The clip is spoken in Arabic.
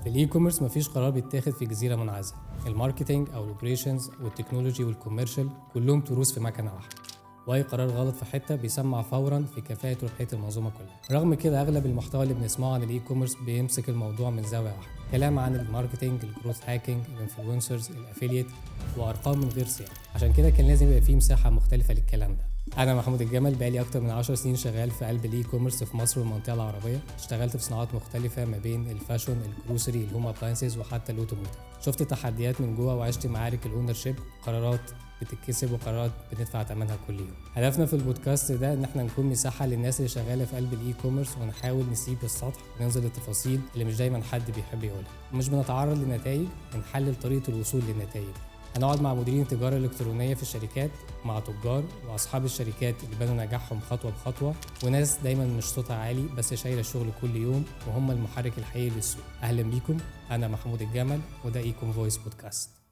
في الاي كوميرس مفيش قرار بيتاخد في جزيره منعزله. الماركتينج او الاوبريشنز والتكنولوجي والكوميرشال كلهم تروس في مكنه واحده، واي قرار غلط في حته بيسمع فورا في كفاءه وربحيه المنظومه كلها. رغم كده اغلب المحتوى اللي بنسمعه عن الاي كوميرس بيمسك الموضوع من زاويه واحده، كلام عن الماركتينج، الجروث هاكينج، الانفلونسرز، الافيليت، وارقام من غير سياق. عشان كده كان لازم يبقى فيه مساحه مختلفه للكلام ده. انا محمود الجمل، بقالي اكتر من 10 سنين شغال في قلب الاي كوميرس في مصر والمنطقه العربيه. اشتغلت في صناعات مختلفه ما بين الفاشون، الجروسري، الهوم ابلاينسز، وحتى الاوتوموتيف. شفت تحديات من جوه وعشت معارك الاونر شيب، قرارات بتتكسب وقرارات بندفع ثمنها كل يوم. هدفنا في البودكاست ده ان احنا نكون مساحه للناس اللي شغاله في قلب الاي كوميرس، ونحاول نسيب السطح وننزل للتفاصيل اللي مش دايما حد بيحب يقولها. ومش بنتعرض لنتائج، بنحلل طريقه الوصول للنتائج. هنقعد مع مديرين التجارة الإلكترونية في الشركات، مع تجار وأصحاب الشركات اللي بنوا نجاحهم خطوة بخطوة، وناس دايما مش صوتها عالي بس شايلة الشغل كل يوم، وهم المحرك الحقيقي للسوق. أهلا بيكم، أنا محمود الجمل، وده إيكوم فويس بودكاست.